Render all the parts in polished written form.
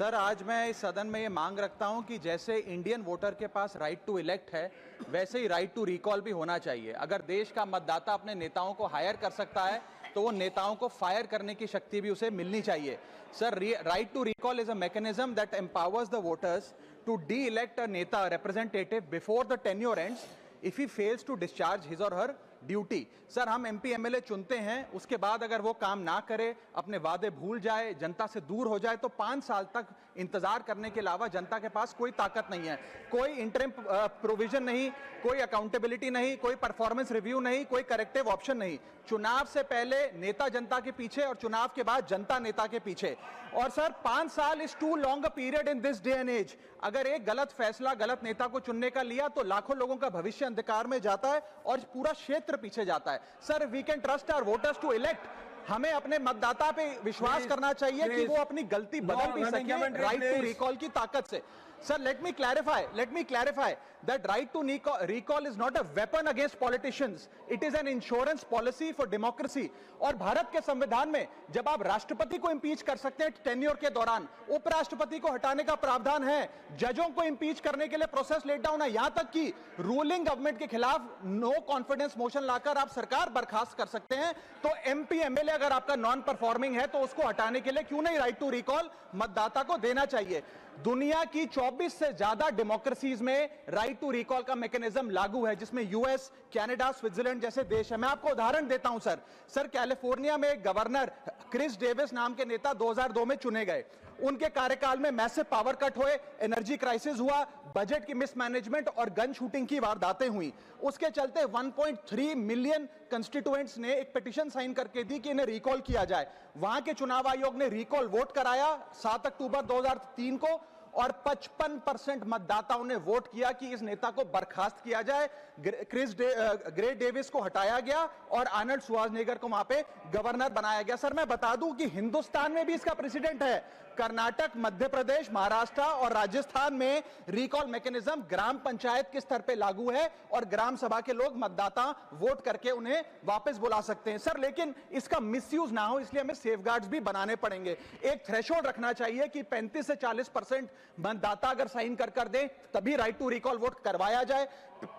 Sir, आज मैं इस सदन में ये मांग रखता हूं कि जैसे इंडियन वोटर के पास राइट टू इलेक्ट है, वैसे ही राइट टू रिकॉल भी होना चाहिए। अगर देश का मतदाता अपने नेताओं को हायर कर सकता है तो वो नेताओं को फायर करने की शक्ति भी उसे मिलनी चाहिए। Sir, right to recall is a mechanism that empowers the voters to de elect a नेता representative before the tenure ends if he fails to discharge his or her duty. Sir, हम MP MLA चुनते हैं, उसके बाद अगर वो काम ना करे, अपने वादे भूल जाए, जनता से दूर हो जाए, तो 5 साल तक इंतजार करने के अलावा जनता के पास कोई ताकत नहीं है। कोई इंटरिम प्रोविजन नहीं, कोई अकाउंटेबिलिटी नहीं, कोई परफॉर्मेंस रिव्यू नहीं, कोई करेक्टिव ऑप्शन नहीं। चुनाव से पहले नेता जनता के पीछे और चुनाव के बाद जनता नेता के पीछे। और सर, 5 साल is too long a period in this day and age. अगर एक गलत फैसला गलत नेता को चुनने का लिया तो लाखों लोगों का भविष्य अंधकार में जाता है और पूरा क्षेत्र पीछे जाता है। Sir, we can trust our voters to elect. हमें अपने मतदाता पे विश्वास करना चाहिए कि वो अपनी गलती बदल भी सके राइट टू रिकॉल की ताकत से। Sir, let me clarify that right to recall is not a weapon against politicians. It is an insurance policy for democracy. और भारत के संविधान में जब आप राष्ट्रपति को इंपीच कर सकते हैं टेन्योर के दौरान, उपराष्ट्रपति को हटाने का प्रावधान है, जजों को इंपीच करने के लिए प्रोसेस लेट डाउन है, यहां तक कि रूलिंग गवर्नमेंट के खिलाफ नो कॉन्फिडेंस मोशन लाकर आप सरकार बर्खास्त कर सकते हैं। तो एमपी एमएलए अगर आपका नॉन परफॉर्मिंग है तो उसको हटाने के लिए क्यों नहीं राइट टू रिकॉल मतदाता को देना चाहिए। दुनिया की 24 से ज्यादा डेमोक्रेसीज में राइट टू रिकॉल का मैकेनिज्म लागू है, जिसमें यूएस, कनाडा, स्विट्जरलैंड जैसे देश है। मैं आपको उदाहरण देता हूं सर, कैलिफोर्निया में गवर्नर क्रिस डेविस नाम के नेता 2002 में चुने गए। उनके कार्यकाल में मैसिव पावर कट हुए, एनर्जी क्राइसिस हुआ, बजट की मिसमैनेजमेंट और गन शूटिंग की वारदातें हुई। उसके चलते 1.3 मिलियन कंस्टिट्यूएंट्स ने एक पिटीशन साइन करके दी कि इन्हें रिकॉल किया जाए। वहां के चुनाव आयोग ने रिकॉल वोट कराया 7 अक्टूबर 2003 को और 55% मतदाताओं ने वोट किया कि इस नेता को बर्खास्त किया जाए। ग्रे डेविस को हटाया गया और आर्नल्ड श्वार्ज़नेगर को वहां पे गवर्नर बनाया गया। सर, मैं बता दूं कि हिंदुस्तान में भी इसका प्रेसिडेंट है। कर्नाटक, मध्य प्रदेश, महाराष्ट्र और राजस्थान में रिकॉल मैकेनिज्म ग्राम पंचायत के स्तर पे लागू है और ग्राम सभा के लोग मतदाता वोट करके उन्हें वापस बुला सकते हैं। सर, लेकिन इसका मिसयूज ना हो, इसलिए हमें सेफगार्ड्स भी बनाने पड़ेंगे। एक थ्रेशोल्ड रखना चाहिए कि 35 से 40% मतदाता अगर साइन कर दे तभी राइट टू रिकॉल वोट करवाया जाए।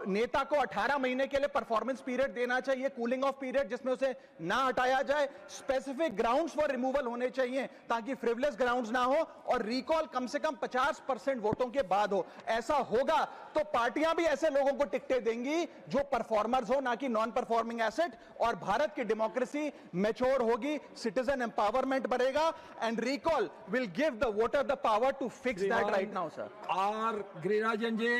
नेता को 18 महीने के लिए परफॉर्मेंस पीरियड देना चाहिए, कूलिंग ऑफ पीरियड, जिसमें उसे ना हटाया जाए। स्पेसिफिक ग्राउंड्स फॉर रिमूवल होने चाहिए ताकि फ्रिवलेस ग्राउंड्स ना हो और रिकॉल कम से कम 50% वोटों के बाद हो। ऐसा होगा तो पार्टियां भी ऐसे लोगों को टिकटें देंगी जो परफॉर्मर्स हो, ना कि नॉन परफॉर्मिंग एसेट, और भारत की डेमोक्रेसी मैच्योर होगी, सिटीजन एम्पावरमेंट बढ़ेगा and recall will give the voter the power to fix that right now, sir. R. Girirajan ji.